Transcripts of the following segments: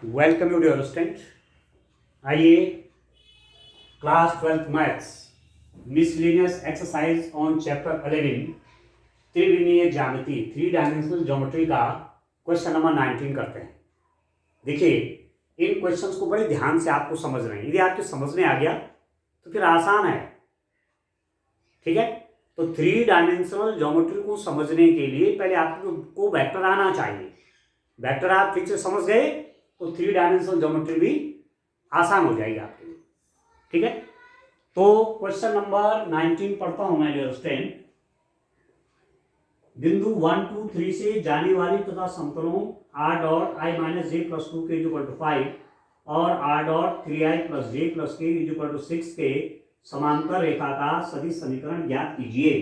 Welcome you dear student. आइए class 12th maths miscellaneous exercise on chapter 11 त्रिविमीय ज्यामिति 3 dimensional geometry का question number 19 करते हैं। देखिए, इन क्वेश्चंस को बड़े ध्यान से आपको समझना है। यदि आपके समझ में आ गया तो फिर आसान है। ठीक है, तो 3 डायमेंशनल ज्योमेट्री को समझने के लिए पहले आपको वेक्टर आना चाहिए। वेक्टर आप ठीक से समझ गए तो 3 डायमेंशनल ज्योमेट्री भी आसान हो जाएगी आपके लिए। ठीक है, तो क्वेश्चन नंबर 19 पढ़ता हूं मैं डियर स्टूडेंट। बिंदु 1 2 3 से जाने वाली तथा समतलों r dot i minus J plus 2 के इक्वल टू 5 और r डॉट 3i प्लस जे प्लस के इक्वल टू 6 के समांतर रेखा का सदिश समीकरण ज्ञात कीजिए।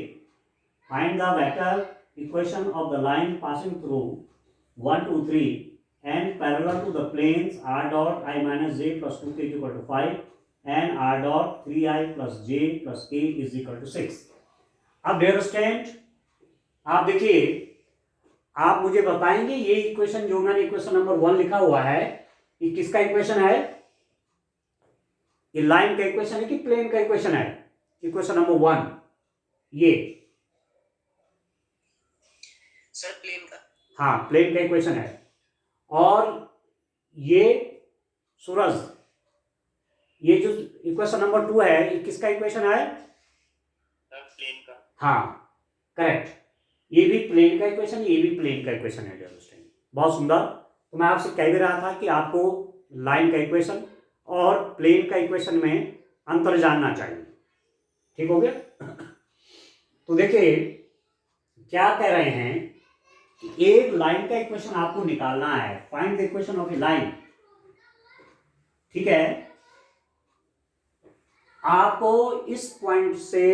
Find the vector equation of the line passing through 1 2 3 and parallel to the planes r dot I minus j plus 2k is equal to 5 and r dot 3i plus j plus k is equal to 6। अब dear student, आप देखिए, आप मुझे बताएंगे ये equation जो मैंने equation number 1 लिखा हुआ है, ये किसका इक्वेशन है? ये लाइन का इक्वेशन है कि प्लेन का इक्वेशन है? इक्वेशन नंबर 1 ये सर प्लेन का। हाँ, प्लेन का इक्वेशन है। और ये सूरज, ये जो इक्वेशन नंबर 2 है, ये किसका इक्वेशन है? प्लेन का। हाँ, करेक्ट। ये भी प्लेन का इक्वेशन, ये भी प्लेन का इक्वेशन है डियर स्टूडेंट। बहुत सुंदर। तो मैं आपसे कह भी रहा था कि आपको लाइन का इक्वेशन और प्लेन का इक्वेशन में अंतर जानना चाहिए। ठीक हो गया? तो देखिए क्या कह रहे हैं कि एक लाइन का इक्वेशन आपको निकालना है। Find the equation of A line. ठीक है, आपको इस पॉइंट से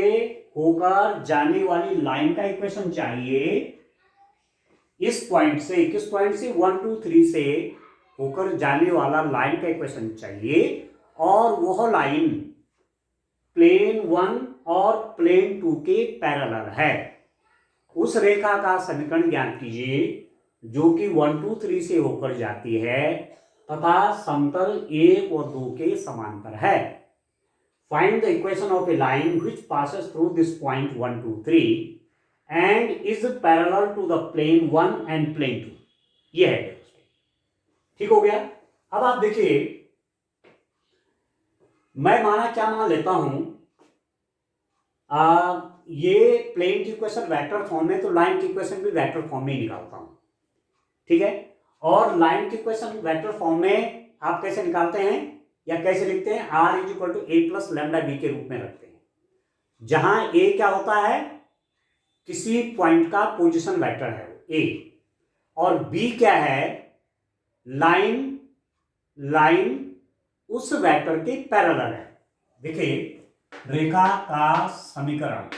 होकर जाने वाली लाइन का इक्वेशन चाहिए। इस पॉइंट से, किस पॉइंट से? 1 2 3 से होकर जाने वाला लाइन का इक्वेशन चाहिए। और वह लाइन प्लेन 1 और प्लेन 2 के पैरेलल है। उस रेखा का समीकरण ज्ञात कीजिए जो कि 1 2 3 से होकर जाती है तथा समतल 1 और 2 के समांतर है। Find the equation of a line which passes through this point 1 2 3 and is parallel to the plane 1 and plane 2। ये है। ठीक हो गया? अब आप देखिए, मैं माना क्या मान लेता हूं, ये प्लेन की इक्वेशन वेक्टर फॉर्म में, तो लाइन की इक्वेशन भी वेक्टर फॉर्म में ही निकालता हूं। ठीक है, और लाइन की इक्वेशन वेक्टर फॉर्म में आप कैसे निकालते हैं या कैसे लिखते हैं? r is equal to A plus lambda b के रूप में रखते हैं, जहां a क्या होता है? किसी पॉइंट का पोजीशन वेक्टर है a, और b क्या है? लाइन उस वेक्टर के पैरेलल है। देखिए, रेखा का समीकरण,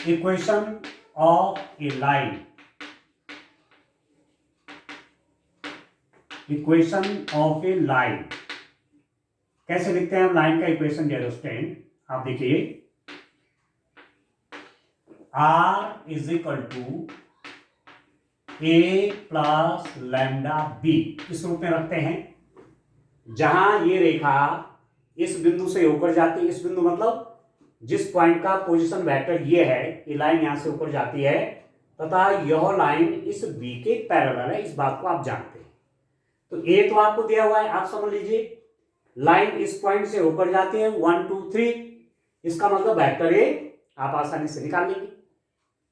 equation of A line, equation of A line कैसे लिखते हैं हम लाइन का इक्वेशन डियर स्टूडेंट? आप देखिए, r is equal to A plus lambda b इस रूप में रखते हैं, जहां ये रेखा इस बिंदु से होकर जाती है। इस बिंदु मतलब जिस पॉइंट का पोजीशन वेक्टर ये है, ये लाइन यहां से होकर जाती है तथा यह लाइन इस बी के पैरेलल है। इस बात को आप जानते हैं। तो ए तो आपको दिया हुआ है, आप समझ लीजिए। लाइन इस पॉइंट से होकर जाती है 1 2 3, इसका मतलब वेक्टर ए आप आसानी से निकाल लेंगे।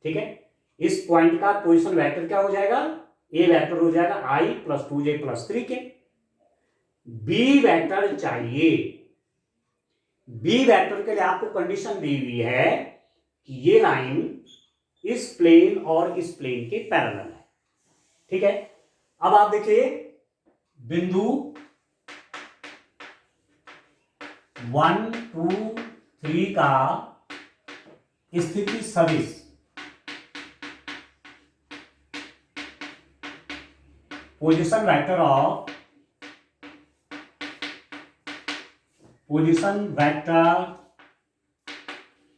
ठीक है, इस पॉइंट का पोजीशन वेक्टर क्या हो जाएगा? ए वेक्टर हो जाएगा i प्लस 2j प्लस 3 के। बी वेक्टर चाहिए। बी वेक्टर के लिए आपको कंडीशन दी हुई है कि ये लाइन इस प्लेन और इस प्लेन के पैरेलल है। ठीक है, अब आप देखिए, बिंदु 1 2 3 का स्थिति सदिश position vector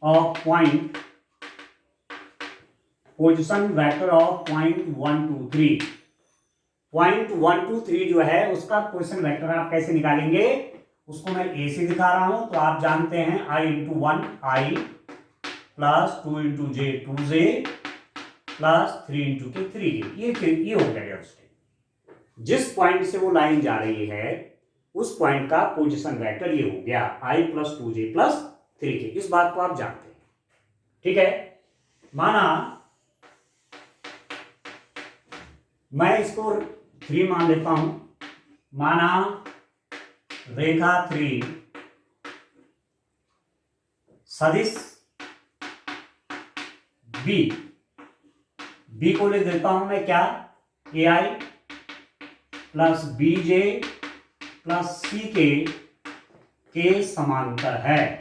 of point position vector of .123 जो है उसका पोजिशन वेक्टर आप कैसे निकालेंगे, उसको मैं ए से दिखा रहा हूं। तो आप जानते हैं i into 1 i plus 2 into J 2j plus 3 into के 3k। ये हो गया उसके जिस पॉइंट से वो लाइन जा रही है उस पॉइंट का पोजीशन वेक्टर ये हो गया i plus 2j plus 3k। इस बात को आप जानते हैं, ठीक है। माना मैं इसको 3 मान लेता हूं। माना रेखा 3 सदिश बी को लिख देता हूं मैं क्या, ai plus bj plus ck के समांतर है।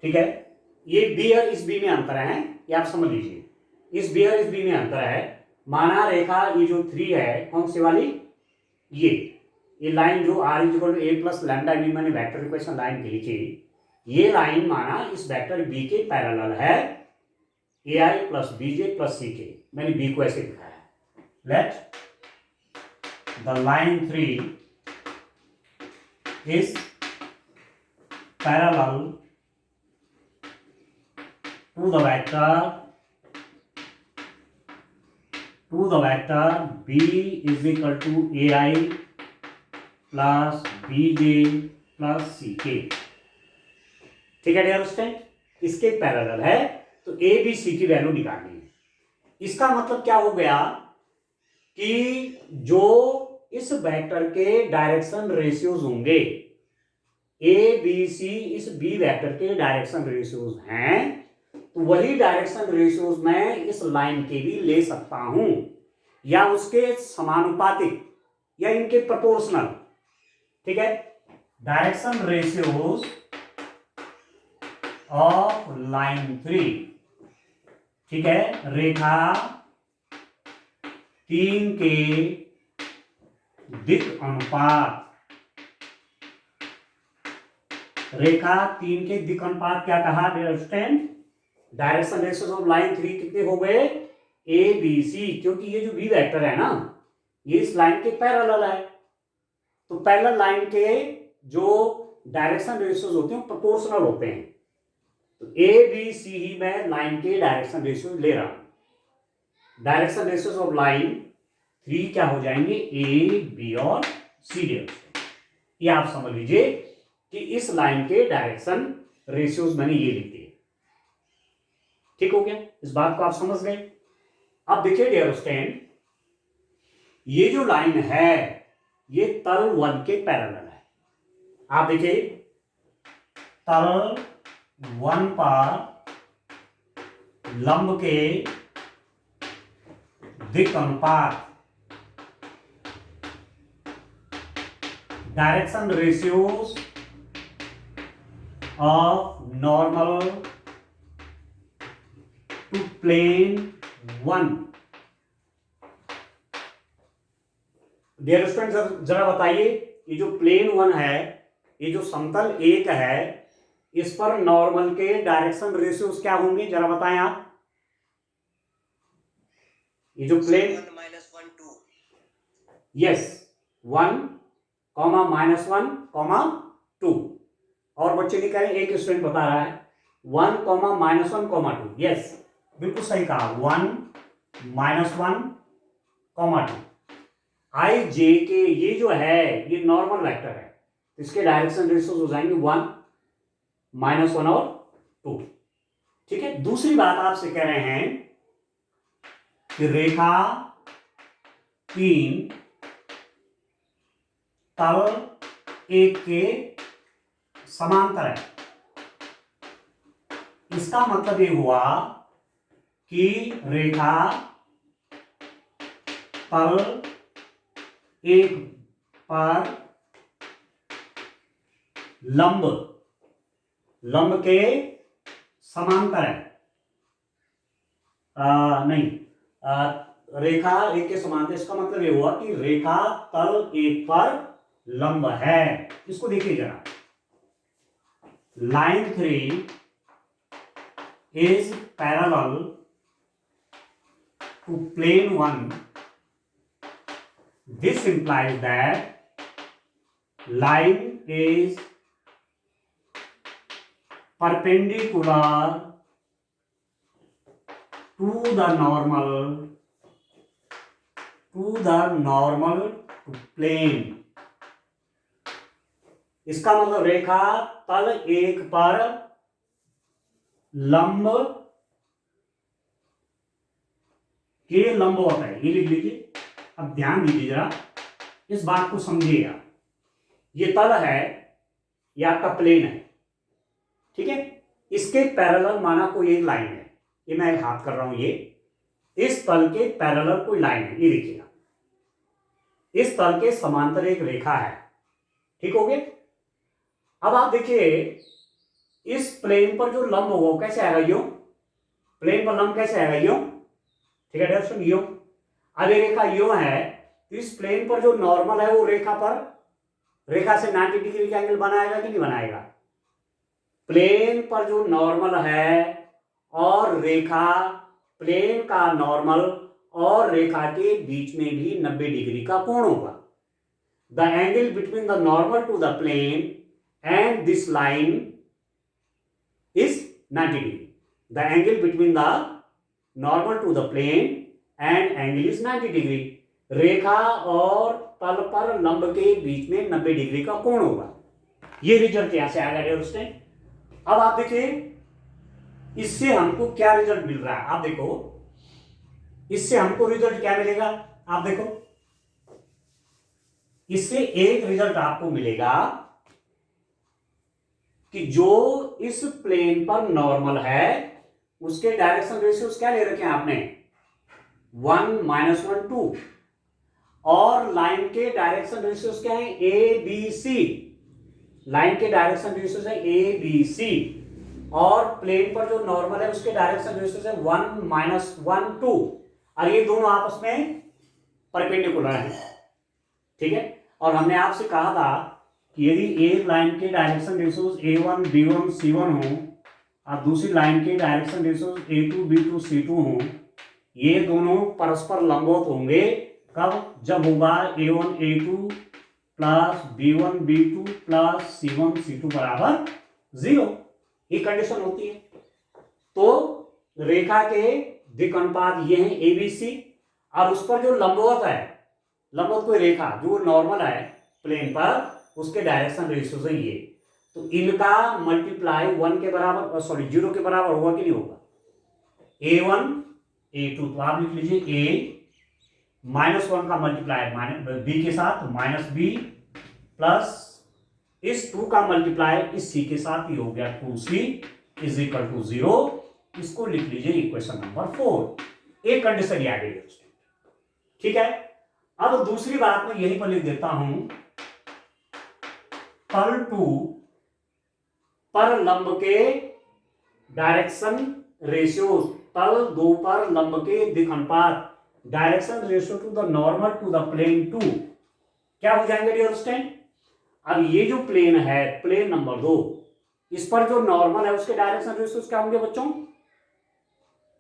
ठीक है, ये बी और इस बी में अंतर है, ये आप समझ लीजिए। इस बी और इस बी में अंतर है। माना रेखा ये जो 3 है, कौन सी वाली, ये लाइन जो r equal to A plus lambda b, मैंने वेक्टर इक्वेशन लाइन की लिखी, ये लाइन माना इस वेक्टर बी के पैरेलल है, A I plus BJ plus C के। मैंने बी को ऐसे दिखाया है, let the line 3 is parallel to the vector b is equal to ai plus bj plus ck। ठीक है डियर स्टूडेंट, इसके पैरेलल है तो ए बी सी की वैल्यू निकालनी है। इसका मतलब क्या हो गया कि जो इस वेक्टर के डायरेक्शन रेशियोज होंगे, ए बी सी इस बी वेक्टर के डायरेक्शन रेशियोज हैं, तो वही डायरेक्शन रेशियोज मैं इस लाइन के भी ले सकता हूं, या उसके समानुपातिक या इनके प्रोपोर्शनल। ठीक है, डायरेक्शन रेशियोज ऑफ लाइन 3, ठीक है, रेखा 3 के दिक् अनुपात। रेखा 3 के दिक् अनुपात क्या कहा dear student, direction ratios of line 3 कितने हो गए, ए बी सी, क्योंकि ये जो बी वेक्टर है ना ये इस लाइन के पैरेलल है, तो पैरेलल लाइन के जो डायरेक्शन रेशियोज होते हैं प्रोपोर्शनल होते हैं। तो ए बी सी ही मैं लाइन के डायरेक्शन रेशियोज ले रहा हूं। डायरेक्शन रेशियोज ऑफ लाइन 3 क्या हो जाएंगे, ए बी और सी डी। ये आप समझ लीजिए कि इस लाइन के डायरेक्शन रेशियोज मैंने ये लिख दिए। ठीक हो गया, इस बात को आप समझ गए। अब देखिए डियर स्टूडेंट, ये जो लाइन है ये तल 1 के पैरेलल है। आप देखिए तल 1 पर लंब के दिक् अनुपात, direction ratios of normal to plane 1। Dear student जरा बताइए, ये जो प्लेन 1 है, ये जो समतल 1 है, इस पर नॉर्मल के डायरेक्शन रेशियोज क्या होंगे, जरा बताएं आप। ये जो प्लेन 1 -1 2, यस 1, -1, -2। और बच्चे नहीं करें, एक स्टूडेंट बता रहा है 1, -1, 2। यस बिल्कुल सही कहा, 1, -1, 2। आई जे के ये जो है ये नॉर्मल वेक्टर है, इसके डायरेक्शन रेशियोज हो जाएंगे 1, -1 और 2। ठीक है, दूसरी बात आपसे कह रहे हैं कि रेखा 3 तल 1 के समांतर है। इसका मतलब ये हुआ कि रेखा तल 1 पर लंब के समांतर है। रेखा 1 के समांतर, इसका मतलब ये हुआ कि रेखा तल 1 पर लंब है। इसको देखिए जरा, line 3 is parallel to plane 1, this implies that line is perpendicular to the normal to plane. इसका मतलब रेखा तल एक पर लंब के लंबवत है, ये लिख लीजिए। अब ध्यान दीजिए जरा, इस बात को समझिएगा। ये तल है, ये आपका प्लेन है, ठीक है। इसके पैरेलल माना कोई एक लाइन है, ये मैं हाथ कर रहा हूं, ये इस तल के पैरेलल कोई लाइन है, ये देखिएगा। इस तल के समांतर एक रेखा है, ठीक हो गया। अब आप देखिए इस प्लेन पर जो लंब होगा वो कैसे आएगा, यूं। प्लेन पर लंब कैसे आएगा, यूं, ठीक है दोस्तों, यूं। अब ये रेखा यूं है, तो इस प्लेन पर जो नॉर्मल है वो रेखा से 90 डिग्री का एंगल बनाएगा कि नहीं बनाएगा। प्लेन पर जो नॉर्मल है और रेखा, प्लेन का नॉर्मल और रेखा के बीच में भी 90 डिग्री का कोण होगा। The angle between the normal to the plane and this line is 90 degree. The angle between the normal to the plane and angle is 90 degree. रेखा और तल पर लंब के बीच में 90 डिग्री का कोण होगा। ये रिजल्ट यहां से आ गया दोस्तों। अब आप देखिए इससे हमको क्या रिजल्ट मिल रहा है। आप देखो इससे हमको रिजल्ट क्या मिलेगा, आप देखो इससे एक रिजल्ट आपको मिलेगा कि जो इस प्लेन पर नॉर्मल है उसके डायरेक्शन रेशियोज क्या ले रखे हैं आपने, 1 -1 2, और लाइन के डायरेक्शन रेशियोज क्या है, ए बी सी। लाइन के डायरेक्शन रेशियोज है ए बी सी, और प्लेन पर जो नॉर्मल है उसके डायरेक्शन रेशियोज है 1 -1 2, और ये दोनों आपस में परपेंडिकुलर हैं, ठीक है। और हमने आपसे कहा था कि यदि एक लाइन के direction ratios A1 B1 C1 हो और दूसरी लाइन के direction ratios A2 B2 C2 हो, ये दोनों परस्पर लंबवत होंगे कब, जब होगा A1 A2 plus B1 B2 plus C1 C2 बराबर 0। ये कंडीशन होती है। तो रेखा के दिक् अनुपात ये हैं ABC, और उस पर जो लंबवत है, लंबवत कोई रेखा जो नॉर्मल है प्लेन पर, उसके डायरेक्शन रेशियोज है ये। तो इनका मल्टीप्लाई 1 के बराबर, सॉरी 0 के बराबर होगा कि नहीं होगा। A1 A2, तो आप लिख लीजिए A -1 का मल्टीप्लाई B के साथ -B प्लस इस 2 का मल्टीप्लाई इस C के साथ, ही हो गया 2C = 0। इसको लिख लीजिए इक्वेशन नंबर 4। एक कंडीशन आ गई, ठीक है। अब दूसरी बात मैं यहीं पर लिख देता हूं, तल 2 पर लंब के डायरेक्शन रेशियोज, तल 2 पर लंब के दिक् अनुपात, direction ratio to the normal to the plane 2 क्या हो जाएंगे डियर स्टूडेंट। अब ये जो प्लेन है, प्लेन नंबर 2, इस पर जो नॉर्मल है उसके डायरेक्शन रेशियोज क्या होंगे बच्चों,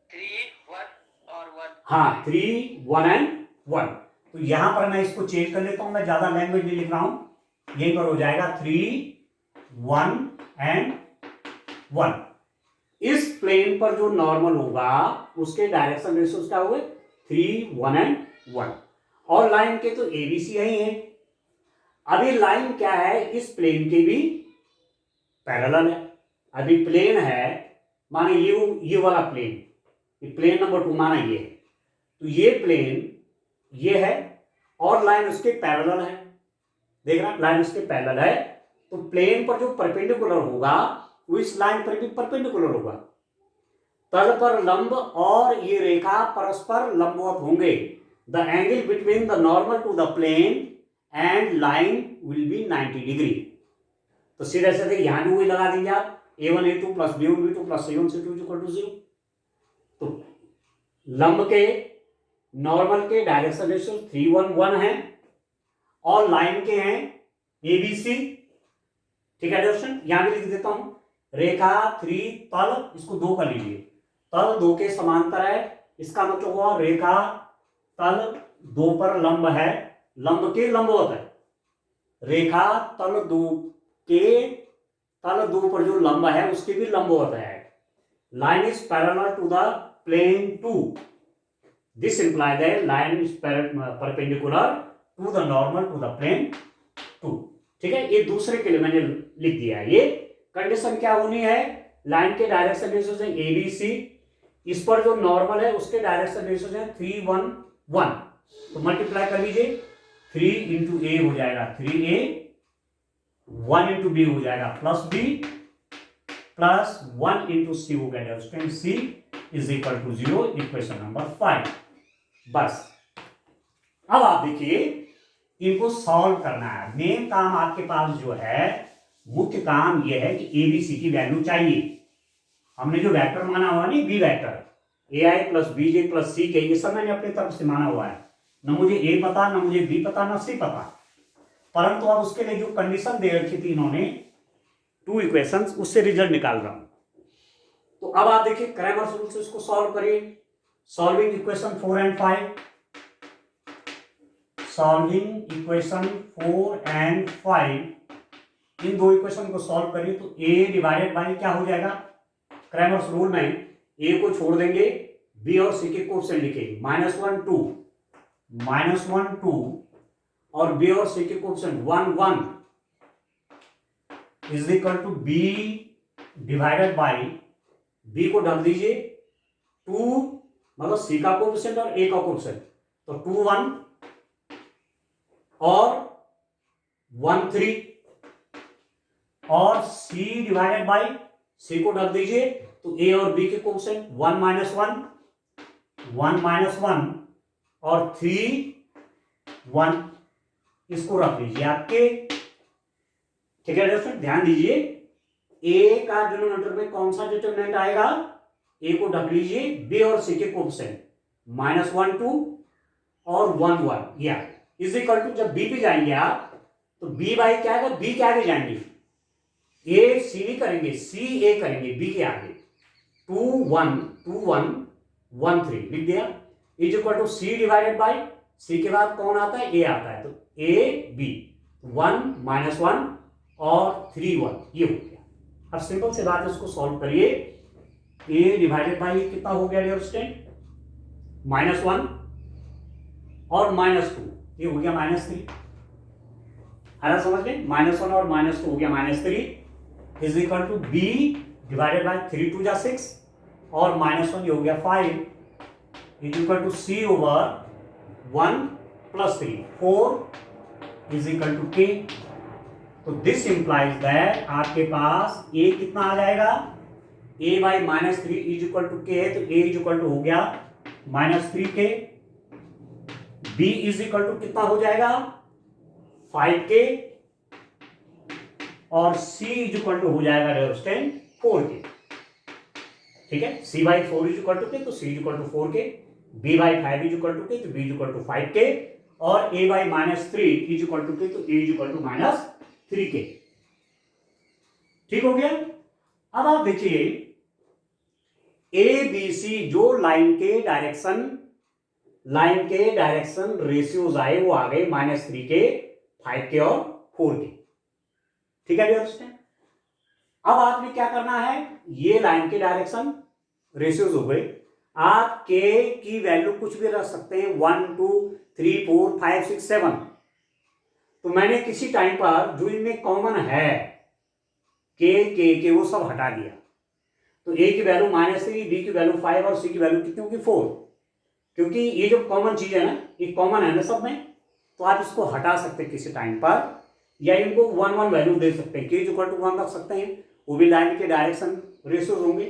3 1 और 1। हाँ 3 1 and 1। तो यहां पर मैं इसको चेंज कर लेता हूं, मैं ज्यादा लैंग्वेज नहीं लिख रहा हूं, यहीं पर हो जाएगा 3 1 and 1। इस प्लेन पर जो नॉर्मल होगा उसके डायरेक्शन रेशियोज क्या हुए, 3 1 and 1, और लाइन के तो ABC ही है। अभी लाइन क्या है, इस प्लेन के भी पैरेलल है। अभी प्लेन है, माने ये वाला प्लेन, ये प्लेन नंबर 2 माना ये है, तो ये प्लेन ये है और लाइन उसके पैरेलल है। देखना लाइन उसके पैरेलल है, तो प्लेन पर जो परपेंडिकुलर होगा वो इस लाइन पर भी परपेंडिकुलर होगा। तल पर लंब और ये रेखा परस्पर लंबवत होंगे। The angle between the normal to the plane and line will be 90 degree. तो सीधे सीधे यहां भी वही लगा देंगे आप, A1 A2 plus B1 B2 plus C1 C2 = 0। तो लंब के नॉर्मल के डायरेक्शन रेशियो 3 1 1 है और लाइन के हैं ABC, ठीक है दोस्तों। यहां भी लिख देता हूं रेखा 3 तल, इसको 2 कर लीजिए, तल 2 के समांतर है, इसका मतलब हुआ रेखा तल 2 पर लंब है, लंब के लंबवत है, रेखा तल 2 के तल 2 पर जो लंब है उसके भी लंबवत है। Line is parallel to the plane 2, this imply that line is perpendicular to the normal to the plane 2। ठीक है, ये दूसरे के लिए मैंने लिख दिया है। ये कंडीशन क्या होनी है, लाइन के डायरेक्शन रेशियोज है ABC, इस पर जो नॉर्मल है उसके डायरेक्शन रेशियोज है 3 1 1, तो मल्टीप्लाई कर लीजिए, 3 इंटू ए हो जाएगा 3a, 1 इंटू बी हो जाएगा plus B, plus 1 into C हो गया C is equal to 0, equation number 5। बस अब आप देखिए इनको सॉल्व करना है। मेन काम आपके पास जो है, मुख्य काम यह है कि एबीसी की वैल्यू चाहिए। हमने जो वेक्टर माना हुआ नहीं, B vector, A I plus B J plus C K, ये सब मैंने अपनी तरफ से माना हुआ है। न मुझे ए पता, न मुझे बी पता, न सी पता, परंतु अब उसके लिए जो कंडीशन दे रखी थी इन्होंने 2 इक्वेशंस, उससे रिजल्ट निकाल रहा हूं। तो अब आप देखिए क्रैमर्स रूल से इसको सॉल्व करिए। Solving equation 4 and 5, solving equation 4 and 5, in 2 equation को सॉल्व करिए तो a डिवाइडेड बाई क्या हो जाएगा, क्रैमर्स रूल में a को छोड़ देंगे, b और c के कोएफिशिएंट लिखेंगे, -1 2, -1 2, और b और c के coefficient 1 1 is equal to b divided by, b को ढक दीजिए 2, मतलब c का कोएफिशिएंट और a का कोएफिशिएंट, तो 2 1 और 1 3, और c डिवाइडेड बाई, c को ढक दीजिए तो a और b के कोएफिशिएंट 1 -1 1 -1 और 3 1, इसको रख लीजिए आपके। ठीक है दोस्तों, ध्यान दीजिए a का डिनोमिनेटर में कौन सा डिटरमिनेंट आएगा, a को ढक लीजिए, b और c के कोएफिशिएंट -1 2 और 1 1, या इज इक्वल टू, जब b पे जाएंगे आप तो b बाई क्या आएगा, b के आगे जाएंगे, a c नहीं करेंगे, c a करेंगे b के आगे, 2 1 2 1 1 3 लिख दिया, is equal to c divided by, c के बाद कौन आता है, a आता है, तो a b 1 -1 और 3 1, ये हो गया। अब सिंपल से बात है, इसको सॉल्व करिए। a डिवाइडेड बाई कितना हो गया डियर स्टूडेंट, -1 और -2, ये हो गया -3, है ना, समझ गए, -1 और -2 हो गया -3, is equal to b divided by 3 2 जा 6 और -1 ये हो गया 5, is equal to c over 1 plus 3 4 is equal to k। तो दिस इंप्लाइज दैट आपके पास a कितना आ जाएगा, a by -3 is equal to k है, तो a इज इक्वल टू हो गया -3k, b is equal to कितना हो जाएगा 5k, और c इज इक्वल टू हो जाएगा रेजिस्टेंस 4k। ठीक है, c by 4 is equal to k, तो c इज इक्वल टू 4k, b by 5 is equal to k, तो b is equal to 5k, और a by -3 is equal to k, तो a is equal to -3k। ठीक हो गया। अब आप देखिए a b c जो लाइन के डायरेक्शन रेशियोज आए वो आ गए -3k 5k और 4k। ठीक है डियर स्टूडेंट, अब आपने क्या करना है, ये लाइन के डायरेक्शन रेशियोज हो गए, आप k की वैल्यू कुछ भी रख सकते हैं, 1 2 3 4 5 6 7, तो मैंने किसी टाइम पर जो इनमें कॉमन है के वो सब हटा दिया, तो a की वैल्यू -3, b की वैल्यू 5 और c की वैल्यू कितनी होगी 4, क्योंकि ये जो कॉमन चीज है ना, ये कॉमन है ना सब में, तो आप इसको हटा सकते हैं किसी टाइम पर, या इनको 1 1 वैल्यू दे सकते हैं, k इक्वल टू 1 रख सकते हैं, वो भी लाइन के डायरेक्शन रेशियोज होंगे।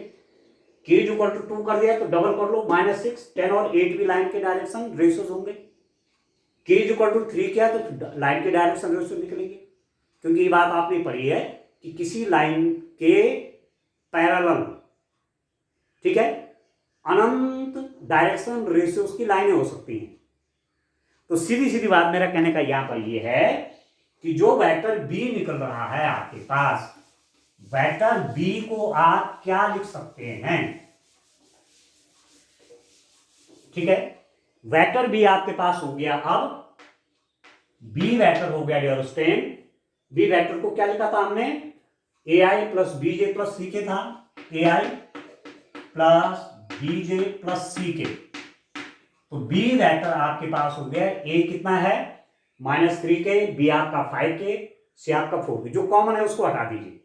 k इक्वल टू 2 कर दिया तो डबल कर लो, -6 10 और 8 भी लाइन के डायरेक्शन रेशियोज होंगे। k इक्वल टू 3 किया तो लाइन के डायरेक्शन रेशियो निकलेंगे, क्योंकि ये बात आपने पढ़ी है कि किसी लाइन के पैरेलल, ठीक है, अनंत डायरेक्शन रेशियोज की लाइनें हो सकती हैं। तो सीधी सीधी बात मेरा कहने का यहां पर यह है कि जो वेक्टर b निकल रहा है आपके पास, वेक्टर बी को आप क्या लिख सकते हैं? ठीक है, वेक्टर बी आपके पास हो गया। अब बी वेक्टर हो गया डियर स्टूडेंट। बी वेक्टर को क्या लिखा था हमने? ए I plus B J plus C के था। ए I plus B J plus C के। तो बी वेक्टर आपके पास हो गया, ए कितना है -3 के, बी आपका 5 के, सी आपका 4 के। जो कॉमन है उसको हटा दीजिए।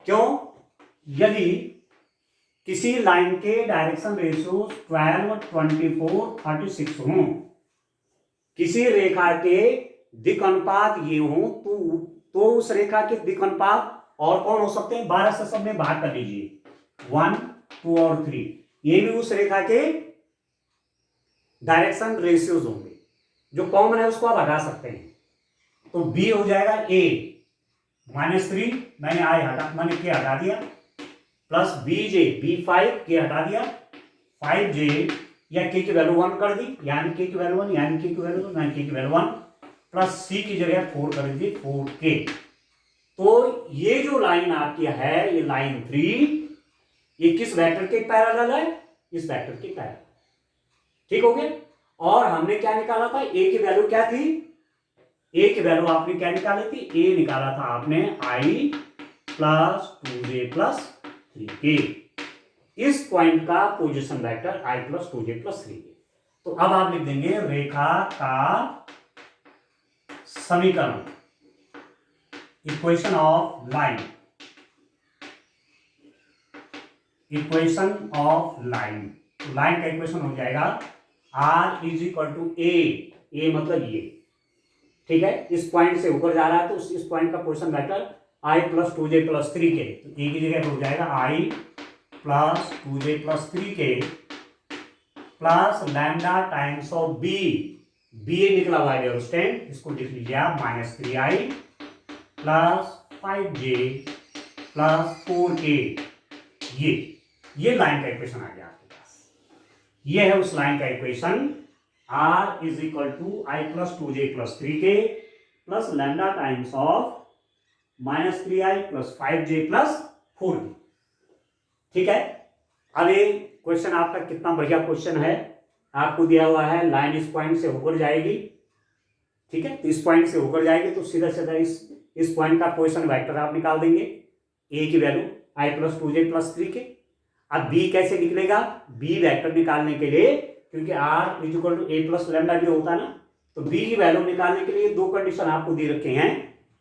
क्यों? यदि किसी लाइन के डायरेक्शन रेशियो 12, 24, 36 हो, किसी रेखा के दिक् अनुपात ये हो, तो उस रेखा के दिक् अनुपात और कौन हो सकते हैं? 12 से सब में भाग कर लीजिए, 1, 2 और 3। ये भी उस रेखा के डायरेक्शन रेशियोज होंगे। जो कॉमन है उसको आप हटा सकते हैं। तो बी हो जाएगा ए -3, मैंने के हटा दिया, प्लस बी जे, B5 के हटा दिया, 5J या के की वैल्यू 1 कर दी, यानी के की वैल्यू 1, यानी के की वैल्यू 2, यानी के की वैल्यू 1, प्लस सी की जगह 4 कर दीजिए, 4K। तो ये जो लाइन आपकी है, ये लाइन 3, ये किस वेक्टर के पैरेलल है? इस वेक्टर के पैरेलल। ठीक हो गया। और हमने क्या निकाला था? ए की वैल्यू क्या थी? ए की वैल्यू आपने क्या निकाली थी? ए निकाला था आपने I plus 2J plus 3K। इस पॉइंट का position vector I plus 2J plus 3K। तो अब आप लिख देंगे रेखा का समीकरण, equation of line, equation of line. तो लाइन का इक्वेशन हो जाएगा R इज इक्वल टू ए मतलब ये। ठीक है, इस पॉइंट से ऊपर जा रहा है तो इस पॉइंट का position vector I plus 2J plus 3K। तो ए की जगह हो जाएगा I plus 2J plus 3K plus lambda times of B निकला हुआ है स्टैंड, इसको लिख लीजिए आप -3I plus 5J plus 4K। ये लाइन का इक्वेशन आ गया आपके पास। ये है उस लाइन का equation, R is equal to I plus 2J plus 3K plus lambda times of -3I plus 5J plus 4K। ठीक है। अब ये क्वेश्चन आपका कितना बढ़िया क्वेश्चन है। आपको दिया हुआ है लाइन इस पॉइंट से होकर जाएगी। ठीक है, तो इस पॉइंट से होकर जाएगी तो सीधा सीधा इस पॉइंट का पोजीशन वेक्टर आप निकाल देंगे, ए की value I plus 2J plus 3K। अब बी कैसे निकलेगा? बी वेक्टर निकालने के लिए, क्योंकि R is equal to A plus lambda भी होता है ना, तो बी की वैल्यू निकालने के लिए दो कंडीशन आपको दे रखे हैं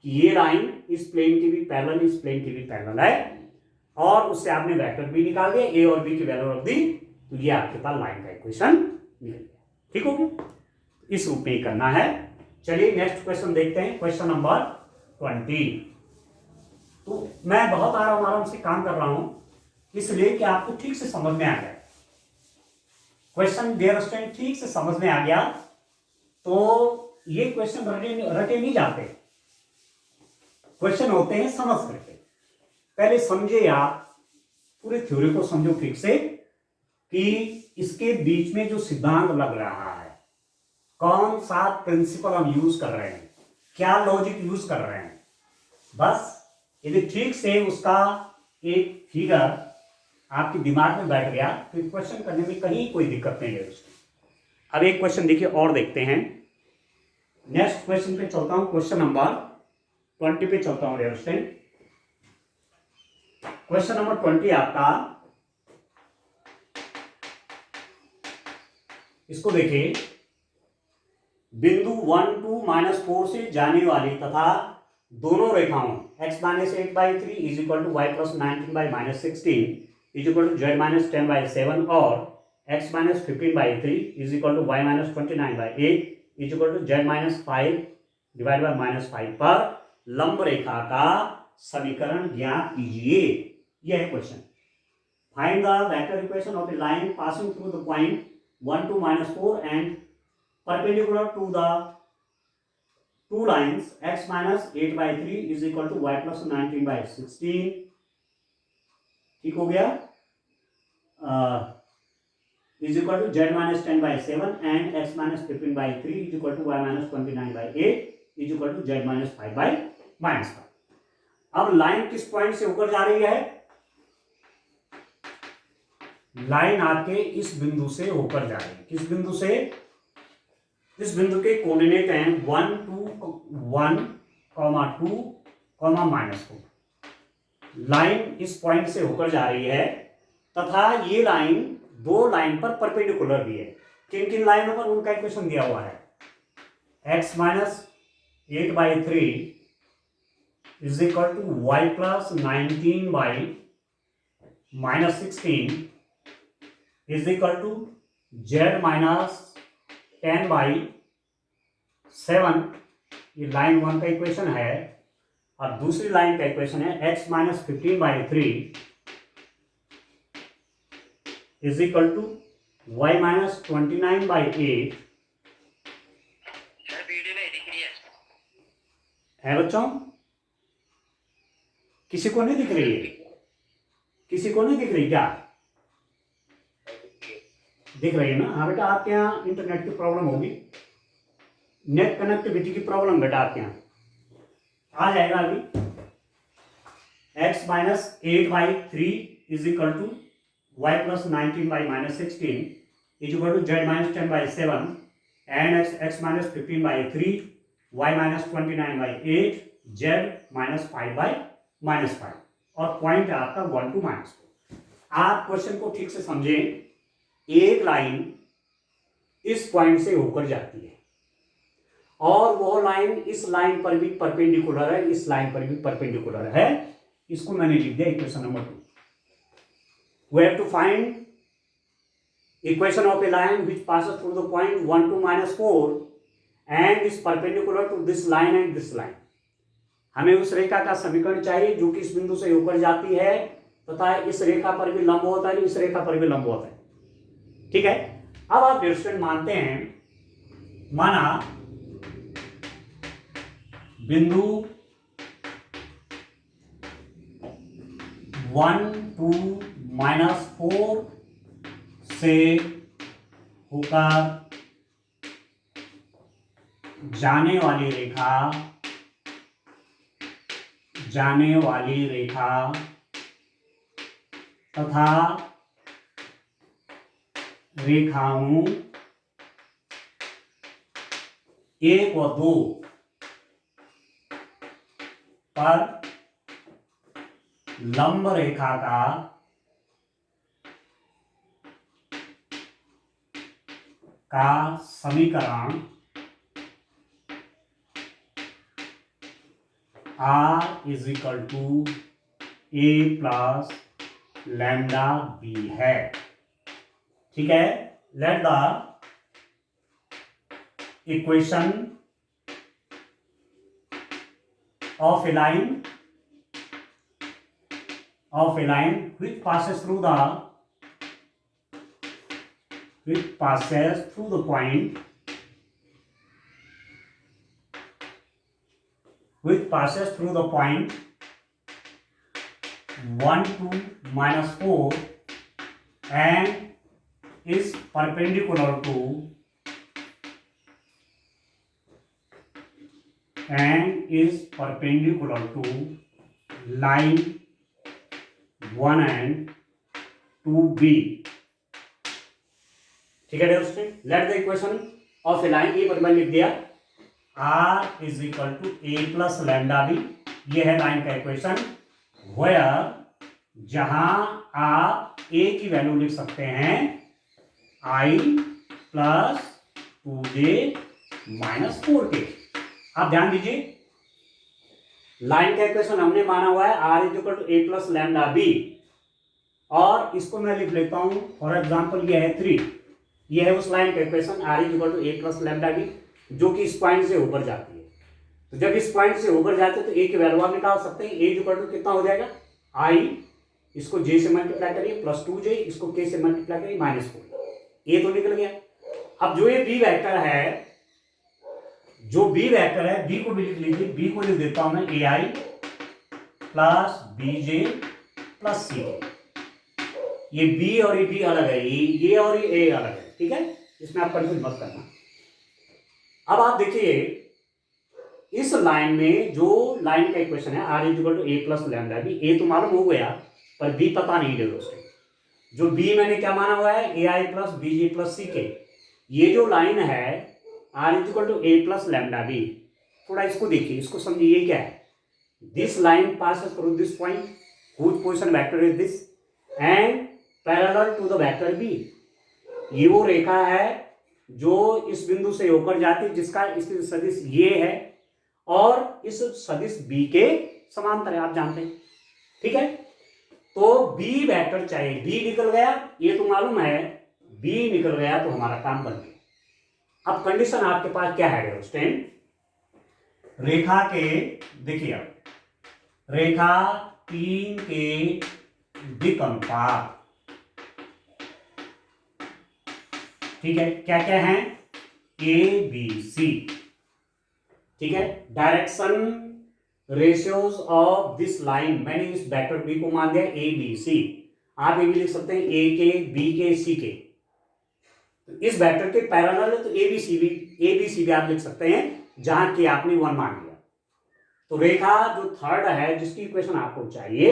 कि ये लाइन इस प्लेन की भी पैरेलल, इस प्लेन की भी पैरेलल है, और उससे आपने वेक्टर बी निकाल दिया, ए और बी की वैल्यू रख दी, तो ये आपके पास लाइन का इक्वेशन निकल गया। ठीक हो गया, इस रूप में ही करना है। चलिए नेक्स्ट क्वेश्चन देखते हैं, क्वेश्चन नंबर 20। तो मैं बहुत आराम से काम कर रहा हूं इसलिए कि आपको ठीक से समझ में आ गया क्वेश्चन। डियर स्टूडेंट, ठीक से समझ में आ गया तो ये क्वेश्चन रटे नहीं जाते, क्वेश्चन होते हैं समझ करके। पहले समझे आप, पूरे थ्योरी को समझो ठीक से कि इसके बीच में जो सिद्धांत लग रहा है, कौन सा प्रिंसिपल हम यूज कर रहे हैं, क्या लॉजिक यूज कर रहे हैं। बस यदि ठीक से उसका एक फिगर आपके दिमाग में बैठ गया तो क्वेश्चन करने में कहीं कोई दिक्कत नहीं है उसकी। अब एक क्वेश्चन देखिए और देखते हैं। नेक्स्ट क्वेश्चन पे चलता हूं, क्वेश्चन नंबर 20 पे चलता हूं। क्वेश्चन नंबर 20 आपका, इसको देखिए, बिंदु 1, 2, -4 से जाने वाली तथा दोनों रेखाओं x -8/3 is equal to y plus 19/-16 is equal to z -10/7 और x -15/3 is equal to y -29/8 is equal to z -5 divide by -5 पर लंब रेखा का समीकरण ज्ञात कीजिए। यह है question. Find the vector equation of the line passing through the point 1, 2, -4 and perpendicular to the two lines x -8/3 is equal to y plus 19/16। ठीक हो गया, is equal to z -10/7 and x -15/3 is equal to y -29/8 is equal to z -5/-5। अब line किस point से होकर जा रही है? लाइन आपके इस बिंदु से होकर जा रही है। किस बिंदु से? इस बिंदु के कोऑर्डिनेट हैं 1 2 1 2 -4। लाइन इस पॉइंट से होकर जा रही है तथा ये लाइन दो लाइन पर परपेंडिकुलर भी है। किन किन लाइनों पर? उनका इक्वेशन दिया हुआ है। x - 8/3 is equal to y + 19/-16 is equal to z - 10/7। ये लाइन 1 का इक्वेशन है। और दूसरी लाइन का इक्वेशन है x - 15/3 is equal to y - 29/8 sir video में दिख रही है बच्चों। किसी को नहीं दिख रही है? किसी को नहीं दिख रही क्या? दिख रही है ना? हाँ बेटा, आपके यहाँ इंटरनेट की प्रॉब्लम होगी, नेट कनेक्टिविटी की प्रॉब्लम बेटा आपके यहाँ आ जाएगा अभी। x - 8/3 is equal to y + 19/-16 is equal to z - 10/7 and x - 15/3 y - 29/8 z - 5/-5 और पॉइंट है आपका 1 2 -4। आप क्वेश्चन को ठीक से समझें। एक लाइन इस पॉइंट से होकर जाती है और वो लाइन इस लाइन पर भी परपेंडिकुलर है, इस लाइन पर भी परपेंडिकुलर है। इसको मैंने लिख दिया equation number 2। We have to find equation of a line which passes through the point 1 2 -4 and is perpendicular to this line and this line। हमें उस रेखा का समीकरण चाहिए जो कि इस बिंदु से होकर जाती है तथा इस रेखा पर भी लंब होता है, इस रेखा पर भी लंब होता है। ठीक है। अब आप स्टूडेंट मानते हैं, माना बिंदु 1 2 -4 से होकर जाने वाली रेखा तथा रेखाओं 1 व 2 पर लंब रेखा का समीकरण R = a + λb है। ठीक है। Let the equation of A line which passes through the point 1 2 -4 and is perpendicular to line 1 and 2b। ठीक है दोस्तों। Let the equation of A line, ये पर मैंने लिख दिया R = a + λb। ये है लाइन का इक्वेशन। वेयर जहां आप a की वैल्यू लिख सकते हैं I + 2j - 4k। आप ध्यान दीजिए, लाइन का इक्वेशन हमने माना हुआ है R = a + λb और इसको मैं लिख लेता हूं। फॉर एग्जांपल ये है 3। ये है उस लाइन का इक्वेशन R = a + λb जो कि इस पॉइंट से ऊपर जाती है। तो जब इस पॉइंट से ऊपर जाते हैं तो a की वैल्यू आप निकाल सकते हैं। a = कितना हो जाएगा? I, इसको j से मल्टीप्लाई करिए + 2j, इसको k से मल्टीप्लाई करिए -4। ये तो निकल गया। अब जो ये b वेक्टर है, b को भी लिख लीजिए। b को लिख देता हूं मैं ai + bj + c। ये b और ये b अलग है, ये और ये a अलग है। ठीक है, इसमें आप कंफ्यूज मत करना। अब आप देखिए इस लाइन में जो लाइन का इक्वेशन है R is equal to A plus lambda B, A तो मालूम हो गया पर बी पता नहीं है दोस्तों। जो बी मैंने क्या माना हुआ है, A I plus B G plus C K. ये जो लाइन है R is equal to A plus lambda B, थोड़ा इसको देखिए, इसको समझिए, ये क्या है। This line passes through this point whose position vector is this and parallel to the vector b। ये वो रेखा है जो इस बिंदु से होकर जाती है, जिसका स्थिति सदिश ये है और इस सदिश b के समांतर है, आप जानते हैं, ठीक है। तो b वेक्टर चाहिए, b निकल गया, ये तो मालूम है, b निकल गया तो हमारा काम बन गया। अब कंडीशन आपके पास क्या है स्टैंड, रेखा के, देखिए अब रेखा 3 के दिक्अनुपात, ठीक है, क्या क्या है, ए बी सी, ठीक है। Direction ratios of this line, मैंने इस वेक्टर बी को मान दिया ए बी सी। आप ये भी लिख सकते हैं ए के, बी के, सी के। तो इस वेक्टर के पैरेलल है तो ए बी सी भी आप लिख सकते हैं, जहां कि आपने 1 मान लिया। तो रेखा जो थर्ड है जिसकी इक्वेशन आपको चाहिए,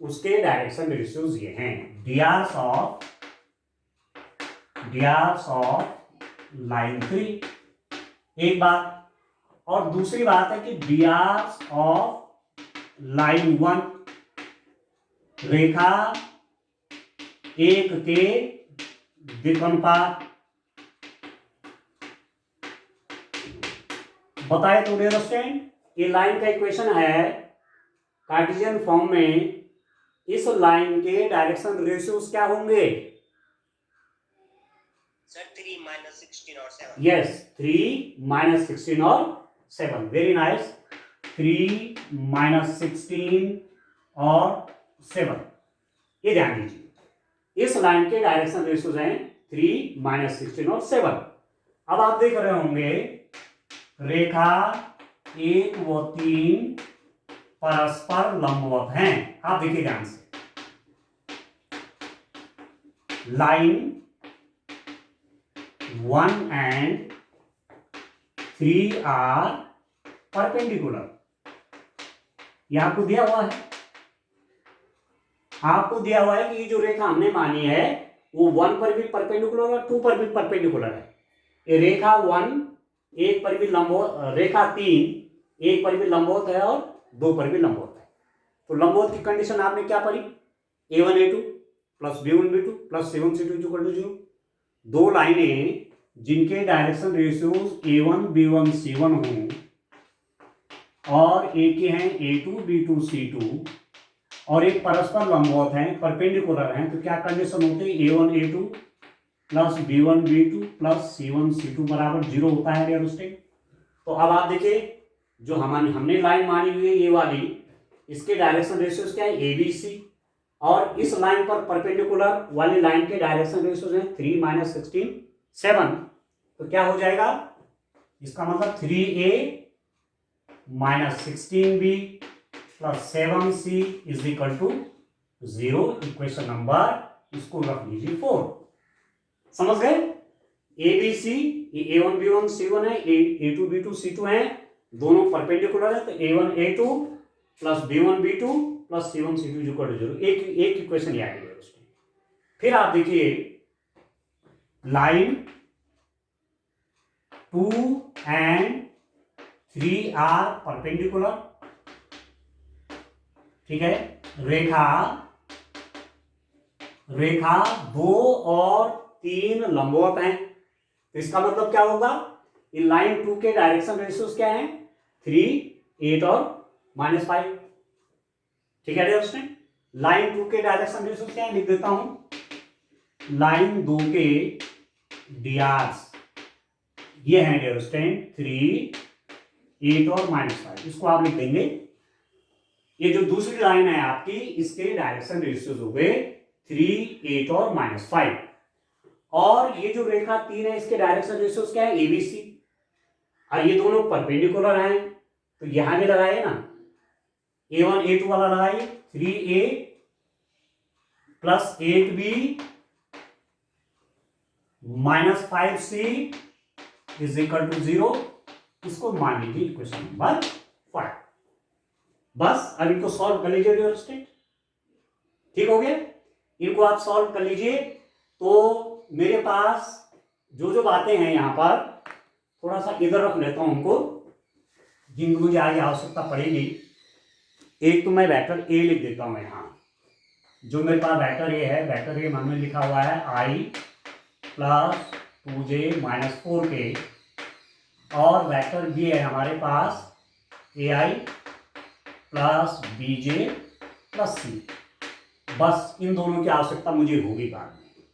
उसके डायरेक्शन रेशियोज ये हैं, डियार्स ऑफ लाइन 3, एक बात। और दूसरी बात है कि डियार्स ऑफ लाइन 1, रेखा 1 के दिक्अनुपात। बताए तो अंडरस्टैंड, ये लाइन का इक्वेशन है कार्टेशियन फॉर्म में, इस लाइन के डायरेक्शन रेशियोज क्या होंगे, सर 3 minus 16 और 7। यस, 3 minus 16 और 7, वेरी नाइस, 3 minus 16 और 7, ये ध्यान दीजिए। इस लाइन के डायरेक्शन रेशियोज हैं 3 minus 16 और 7। अब आप देख रहे होंगे रेखा 1 व 3 परस्पर लंबवत हैं, आप देखिए ध्यान से। लाइन 1 and 3 आर परपेंडिकुलर, ये आपको दिया हुआ है, आपको दिया हुआ है कि ये जो रेखा हमने मानी है वो 1 पर भी परपेंडिकुलर और 2 पर भी परपेंडिकुलर है। ये रेखा 1 एक पर भी लंबवत, रेखा 3 एक पर भी लंबवत है और 2 पर भी लंबवत है। तो लंबवत की कंडीशन आपने क्या पढ़ी, a1 a2 plus b1 b2 plus c1 c2 equal to 0। दो लाइनें जिनके direction ratios a1 b1 c1 हों और एक के हैं a2 b2 c2 और एक परस्पर लंबवत हैं, परपेंडिकुलर हैं, तो क्या कंडीशन होती है, a1 a2 plus b1 b2 plus c1 c2 बराबर 0 होता है रियलिस्टिक। तो अब आप देखिए जो हमने लाइन मानी हुई है ये वाली, इसके डायरेक्शन रेशियोज क्या है, ए बी सी, और इस लाइन पर परपेंडिकुलर वाली लाइन के डायरेक्शन रेशियोज हैं 3 minus 16 7। तो क्या हो जाएगा, इसका मतलब 3a minus 16b plus 7c is equal to 0। Equation number इसको रख लीजिए 4। समझ गए, A B C, a1 b1 c1 है, a2 b2 c2 है, दोनों परपेंडिकुलर है, तो a1 a2 plus b1 b2 plus c1 c2 equal to 0। एक इक्वेशन याद है उसमें। फिर आप देखिए लाइन 2 and 3 आर परपेंडिकुलर, ठीक है। रेखा 2 और 3 लंबवत हैं, तो इसका मतलब क्या होगा, इन लाइन 2 के डायरेक्शन रेशियोज क्या हैं, 3 8 और -5, ठीक है दोस्तों। लाइन 2 के डायरेक्शन रेशियोज क्या है, लिख देता हूं, लाइन 2 के डियार्स ये हैं डेरोस्टेन 3 8 और -5, इसको आप लिख देंगे। ये जो दूसरी लाइन है आपकी, इसके डायरेक्शन रेशियोज हो गए 3 8 और -5, और ये जो रेखा 3 है इसके डायरेक्शन रेशियोज क्या है, एबीसी, और ये दोनों परपेंडिकुलर हैं, तो यहां भी लगाइए ना, a1 a2 वाला लगाइए, 3a plus 8b -5c is equal to 0। इसको मान लीजिए इक्वेशन नंबर 5। बस अब इनको सॉल्व कर लीजिए डियर स्टूडेंट, ठीक हो गया। इनको आप सॉल्व कर लीजिए तो मेरे पास जो जो बातें हैं यहां पर थोड़ा सा इधर रख लेता हूं उनको, जिनको मुझे आगे आवश्यकता पड़ेगी। एक तो मैं वेक्टर ए लिख देता हूं यहां, जो मेरे पास वेक्टर ए है, वेक्टर ए हमने लिखा हुआ है आई प्लस 2j माइनस 4k, और वेक्टर बी है हमारे पास ए I plus bj plus c। बस इन दोनों की आवश्यकता मुझे होगी बाद में,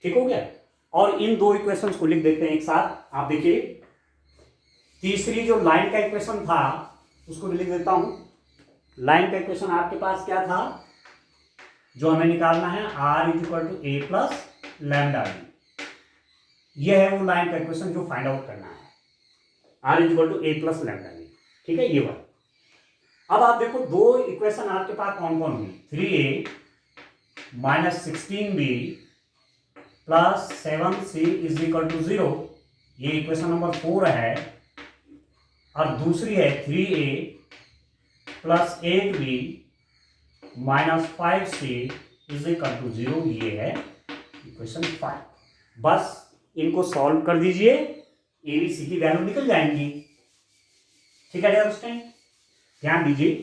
ठीक हो गया। और इन दो इक्वेशंस को लिख देते हैं एक साथ। आप देखिए तीसरी जो लाइन का इक्वेशन था उसको भी लिख देता हूं। लाइन का इक्वेशन आपके पास क्या था, जो हमें निकालना है r is equal to A plus lambda B. यह है वो लाइन का इक्वेशन जो फाइंड आउट करना है, r is equal to A plus lambda B, ठीक है ये वाला। अब आप देखो दो इक्वेशन आपके पास कौन कौन हुई, 3a minus 16b plus 7c is equal to 0, ये इक्वेशन नंबर 4 है। और दूसरी है 3a plus 8b minus 5c is equal to 0, ये है इक्वेशन 5। बस इनको सॉल्व कर दीजिए, ए बी सी की वैल्यू निकल जाएंगी, ठीक है डियर, ध्यान दीजिए।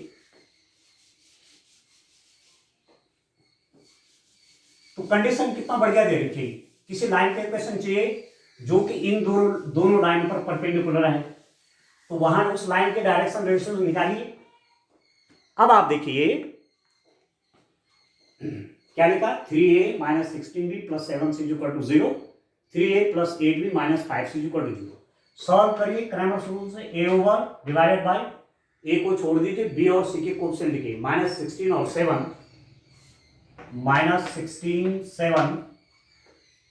तो कंडीशन कितना बढ़िया दे रखी, किसी लाइन का इक्वेशन चाहिए जो कि इन दोनों लाइन पर परपेंडिकुलर है, तो वहां उस लाइन के डायरेक्शन रेशियो निकालिए। अब आप देखिए क्या लिखा, 3a minus 16b plus 7c equal to 0, 3a plus 8b minus 5c equal to 0। Solve करिए क्रैमर्स रूल से, a over divided by, a को छोड़ दीजिए, b और c के कोएफिशिएंट लिखिए, माइनस 16 और 7, माइनस 16 7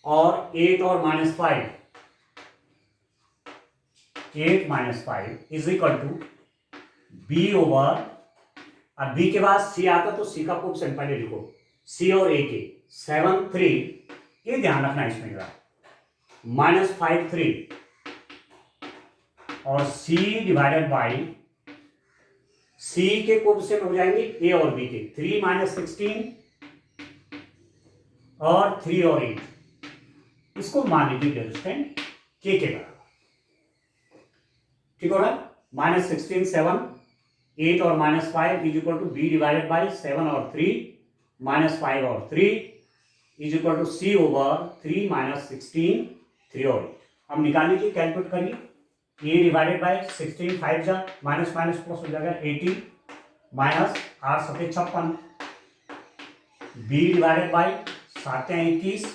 और 8 और minus 5, 8 minus 5 is equal to b over, अब b के बाद c आता तो c का कोएफिशिएंट पहले लिखो, c और a के 7 3, ये ध्यान रखना इसमें जरा, माइनस 5 3 और c डिवाइडेड बाई, c के कोएफिशिएंट हो जाएंगे a और b के, 3 माइनस 16 और 3 और 8, इसको मान लीजिए डिस्टेंट k के बराबर, ठीक हो रहा है। माइनस 16 7, 8 और minus 5 is equal to b divided by 7 और 3 माइनस 5 और 3 is equal to c over 3 minus 16 3 और 8। अब निकाल लीजिए, कैलकुलेट करिए, a डिवाइडेड बाई 16 5 जा माइनस माइनस प्लस हो जाएगा 80 माइनस 8 7 56, b डिवाइडेड बाई 7 21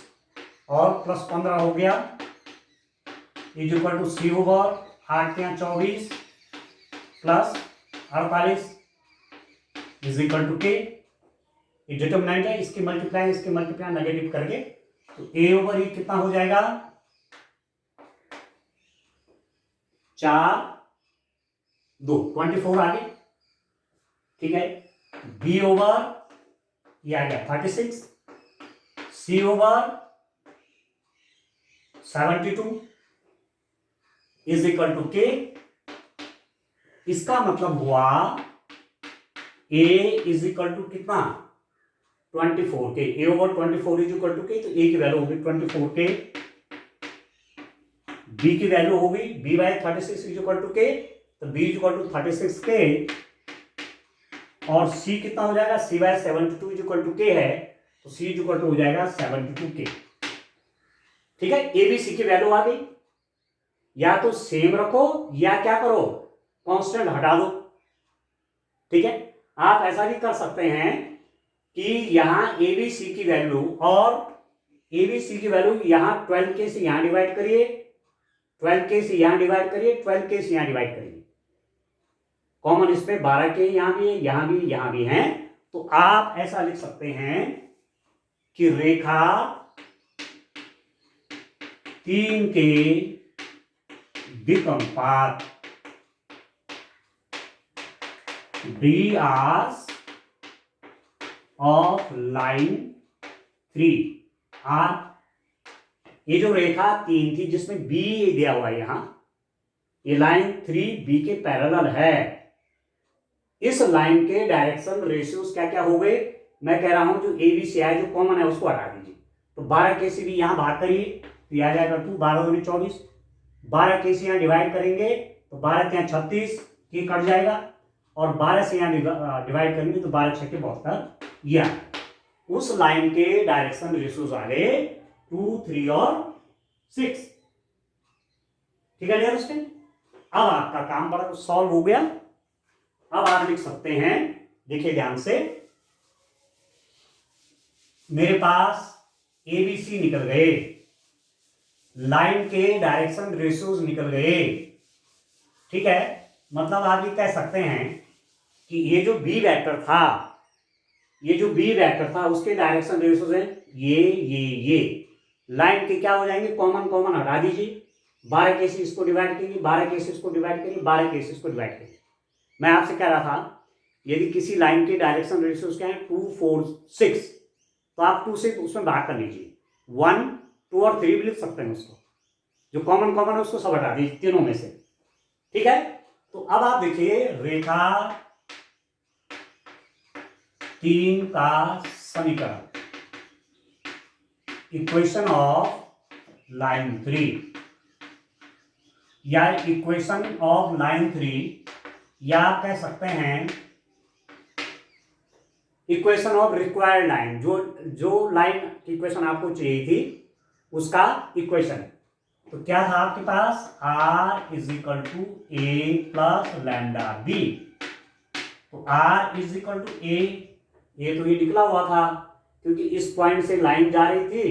और प्लस 15 हो गया is equal to c over 8 24 plus 48 is equal to k। ये डिटरमिनेंट है, इसके मल्टीप्लाई नेगेटिव करके, तो a ओवर ये कितना हो जाएगा 4 2 24 आ गए, ठीक है। b ओवर ये आ गया 36, c over 72 is equal to k। इसका मतलब हुआ a इज इक्वल टू कितना 24k, a over 24 is equal to k, तो a की वैल्यू होगी 24k, b की वैल्यू होगी b by 36 is equal to k, तो b is equal to 36k, और c कितना हो जाएगा, c by 72 is equal to k है, तो c इज इक्वल टू हो जाएगा 72k, ठीक है। a b c की वैल्यू आ गई, या तो सेम रखो या क्या करो कांस्टेंट हटा दो, ठीक है। आप ऐसा भी कर सकते हैं कि यहां ABC की वैल्यू और ABC की वैल्यू यहां 12k से यहां डिवाइड करिए, 12k से यहां डिवाइड करिए, 12k से यहां डिवाइड करिए, कॉमन इसमें 12k यहां भी है, यहां भी है, तो आप ऐसा लिख सकते हैं कि रेखा 3 के become path drs of line 3 r, ये जो रेखा 3 थी जिसमें b दिया हुआ है यहां, ये लाइन 3B के पैरेलल है। इस लाइन के डायरेक्शन रेशियोज क्या क्या हो गए, मैं कह रहा हूं जो ABC है जो कॉमन है उसको हटा दीजिए। तो 12 KC भी यहां बाहर करिए तो यह आ जाएगा 2, 12 दूनी 24, 12 KC यहां डिवाइड करेंगे तो 12 के 36 के कट जाएगा, और 12 से यहां डिवाइड करेंगे तो 12 6 के 72, यह उस लाइन के डायरेक्शन रेशियोज आ गए 2, 3 और 6। ठीक है डियर स्टूडेंट, अब आपका काम बड़ा सॉल्व हो गया। अब आप लिख सकते हैं, देखिए ध्यान से, मेरे पास ABC निकल गए, लाइन के डायरेक्शन रेशियोज निकल गए। ठीक है, मतलब आप ये कह सकते हैं कि ये जो B वेक्टर था, ये जो B वेक्टर था उसके डायरेक्शन रेशियोज हैं ये लाइन के क्या हो जाएंगे, कॉमन कॉमन हटा दीजिए, 12 KC इसको डिवाइड करिए, 12 KC इसको डिवाइड करिए, 12 KC इसको डिवाइड करिए। मैं आपसे कह रहा था यदि किसी लाइन के डायरेक्शन रेशियोज क्या है 2, 4, 6, तो आप 2 से उसमें भाग कर लीजिए, 1, 2 और 3 भी लिख सकते हैं उसको, जो कॉमन कॉमन है उसको सब हटा दीजिए तीनों में से। ठीक है, तो अब आप देखिए रेखा 3 का समीकरण, इक्वेशन ऑफ लाइन 3 या इक्वेशन ऑफ लाइन 3, या आप कह सकते हैं इक्वेशन ऑफ रिक्वायर्ड लाइन, जो लाइन की इक्वेशन आपको चाहिए थी उसका इक्वेशन। तो क्या था आपके पास, R is equal to A plus lambda B। तो R is equal to A, ये तो ये निकला हुआ था क्योंकि इस पॉइंट से लाइन जा रही थी,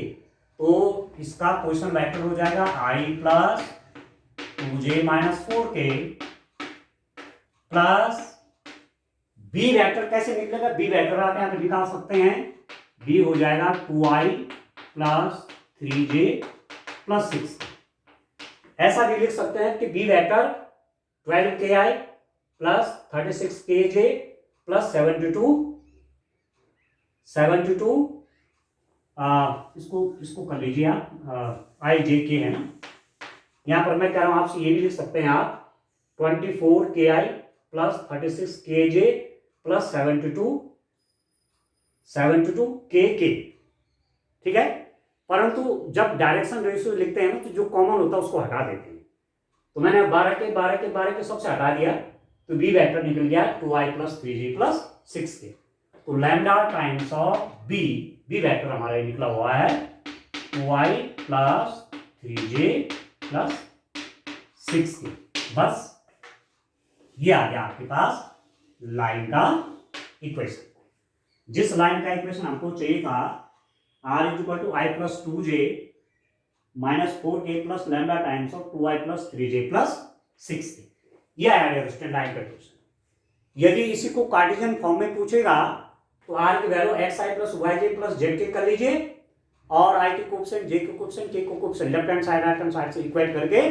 तो इसका पोजीशन वेक्टर हो जाएगा I plus 2J minus 4K plus B vector कैसे निकलेगा, B वेक्टर आप यहाँ पे निकाल सकते हैं, B हो जाएगा 2I प्लस 3J प्लस 6। ऐसा भी लिख सकते हैं कि B vector 12KI plus 36KJ plus 72 इसको कर लीजिए आप, IJK है ना, यहां पर मैं कह रहा हूं आपसे ये भी लिख सकते हैं आप 24KI plus 36KJ plus 72KK। ठीक है, परंतु जब डायरेक्शन रेशियो लिखते हैं ना तो जो कॉमन होता है उसको हटा देते हैं। तो मैंने 12 के सबसे हटा दिया, तो B वेक्टर निकल गया 2I plus 3J plus 6K। तो lambda times of B vector हमारा निकला हुआ है 2I plus 3J plus 6K। बस ये आ गया आपके पास लाइन का इक्वेशन। जिस लाइन का इक्वेशन हमको चाहिए था R is equal to I plus 2J minus 4K plus lambda times of 2I plus 3J plus 6K, यह है स्टैंडर्ड लाइन का इक्वेशन। यदि इसी को कार्टेशियन फॉर्म में पूछेगा तो R की value XI plus YJ plus ZK कर लीजिए, और I के कोएफिशिएंट, J के कोएफिशिएंट, K के coefficient left hand side right hand side से इक्वेट करके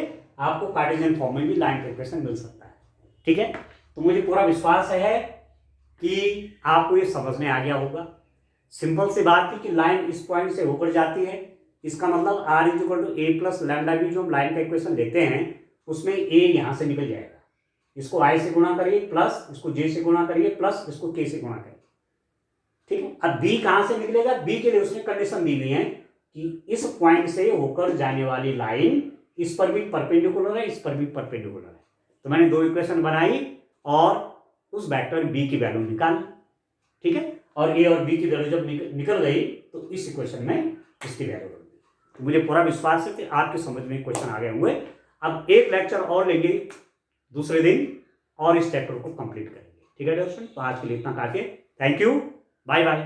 आपको कार्टेशियन फॉर्म में भी लाइन का इक्वेशन मिल सकता है। ठीक है, तो मुझे पूरा विश्वास है कि आपको ये समझ में आ गया होगा। सिंपल सी बात थी कि लाइन इस पॉइंट से होकर जाती है, इसका मतलब R is equal to A plus lambda B जो हम लाइन का इक्वेशन लेते हैं उसमें A यहां से निकल जाएगा, इसको I से गुणा करिए प्लस इसको J से गुणा करिए प्लस इसको K से गुणा करिए। ठीक है, अब B कहां से निकलेगा, B के लिए उसने कंडीशन दी हुई है कि इस पॉइंट से होकर जाने वाली लाइन इस पर भी परपेंडिकुलर है, इस पर भी परपेंडिकुलर है। तो मैंने दो इक्वेशन बनाई और उस वेक्टर B की वैल्यू निकाली। ठीक है, और A और B की वैल्यू जब निकल गई तो इस इक्वेशन में इसकी वैल्यू बन गई। तो मुझे पूरा विश्वास है कि आपके समझ में क्वेश्चन आ गए होंगे। अब एक लेक्चर और लेंगे दूसरे दिन और इस चैप्टर को कंप्लीट करेंगे। ठीक है दोस्तों, तो आज के लिए इतना काफी है। Thank you, bye bye.